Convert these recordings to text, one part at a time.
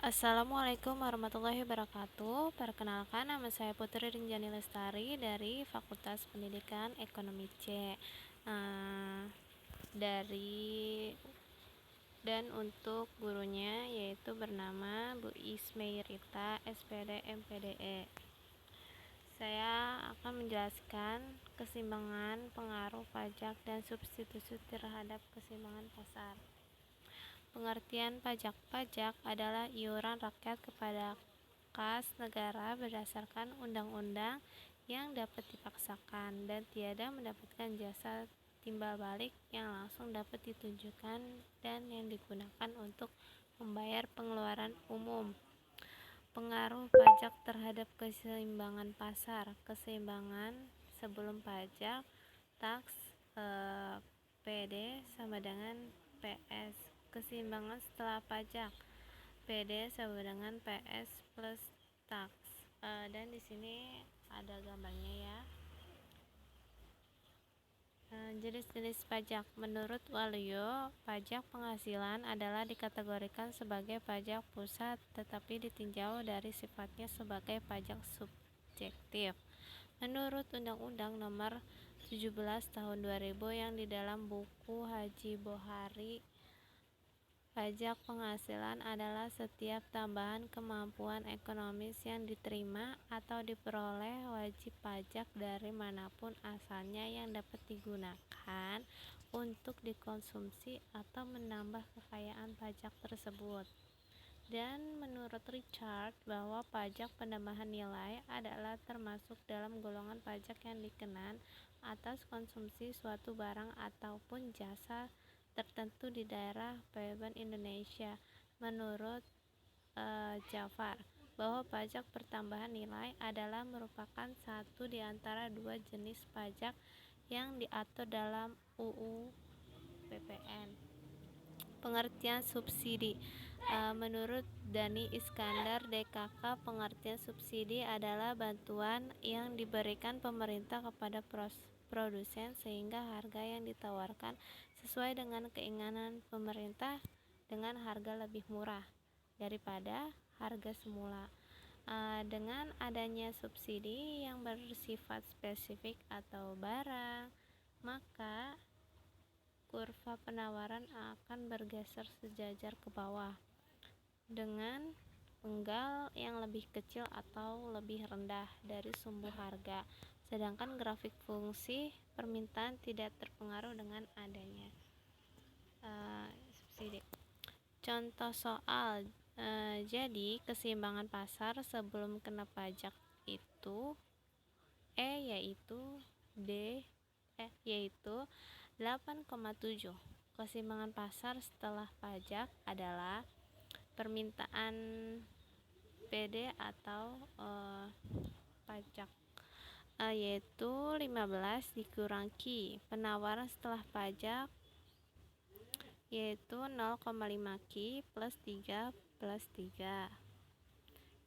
Assalamualaikum warahmatullahi wabarakatuh. Perkenalkan, nama saya Putri Rinjani Lestari dari Fakultas Pendidikan Ekonomi C. Dan untuk gurunya yaitu bernama Bu Ismairita SPD MPDE. Saya akan menjelaskan keseimbangan pengaruh pajak dan substitusi terhadap keseimbangan pasar. Pengertian pajak. Pajak adalah iuran rakyat kepada kas negara berdasarkan undang-undang yang dapat dipaksakan dan tiada mendapatkan jasa timbal balik yang langsung dapat ditunjukkan dan yang digunakan untuk membayar pengeluaran umum. Pengaruh pajak terhadap keseimbangan pasar. Keseimbangan sebelum pajak, tax, PD sama dengan PS. Keseimbangan setelah pajak, PD sama dengan PS plus tax. Dan di sini ada gambarnya ya. Jenis-jenis pajak. Menurut Waluyo, pajak penghasilan adalah dikategorikan sebagai pajak pusat tetapi ditinjau dari sifatnya sebagai pajak subjektif. Menurut Undang-Undang Nomor 17 Tahun 2000 yang di dalam buku Haji Bohari, pajak penghasilan adalah setiap tambahan kemampuan ekonomis yang diterima atau diperoleh wajib pajak dari manapun asalnya yang dapat digunakan untuk dikonsumsi atau menambah kekayaan pajak tersebut. Dan menurut Richard bahwa pajak penambahan nilai adalah termasuk dalam golongan pajak yang dikenakan atas konsumsi suatu barang ataupun jasa tertentu di daerah PBN Indonesia. Menurut Jafar bahwa pajak pertambahan nilai adalah merupakan satu di antara dua jenis pajak yang diatur dalam UU PPN. Pengertian subsidi. Menurut Dani Iskandar DKK, pengertian subsidi adalah bantuan yang diberikan pemerintah kepada produsen sehingga harga yang ditawarkan sesuai dengan keinginan pemerintah dengan harga lebih murah daripada harga semula. Dengan adanya subsidi yang bersifat spesifik atau barang, maka kurva penawaran akan bergeser sejajar ke bawah dengan penggal yang lebih kecil atau lebih rendah dari sumber harga, sedangkan grafik fungsi permintaan tidak terpengaruh dengan adanya subsidi. Contoh soal. Jadi keseimbangan pasar sebelum kena pajak itu yaitu 8,7. Keseimbangan pasar setelah pajak adalah permintaan PD atau pajak yaitu 15 dikurangi penawaran setelah pajak yaitu 0,5 Ki plus 3 plus 3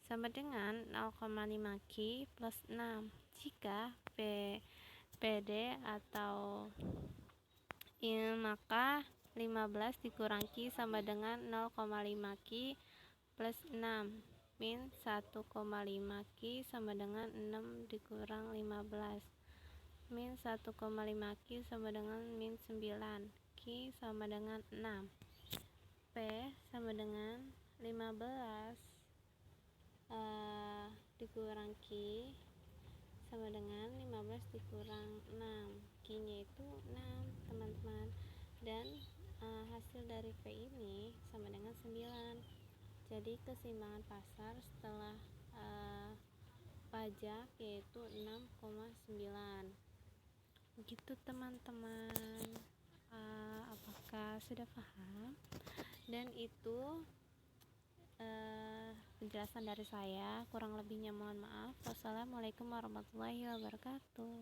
sama dengan 0,5 Ki plus 6. Jika PD atau maka 15 dikurangi sama dengan 0,5 Ki plus 6 min 1,5 Ki sama dengan 6 dikurang 15 min 1,5 Ki sama dengan min 9 Ki sama dengan 6. P sama dengan 15 dikurang Ki sama dengan 15 dikurang 6. Ki nya itu 6 teman-teman, dan hasil dari P ini sama dengan 9. Jadi keseimbangan pasar setelah pajak yaitu 6,9. Begitu teman-teman. Apakah sudah paham? Dan itu penjelasan dari saya, kurang lebihnya mohon maaf. Wassalamualaikum warahmatullahi wabarakatuh.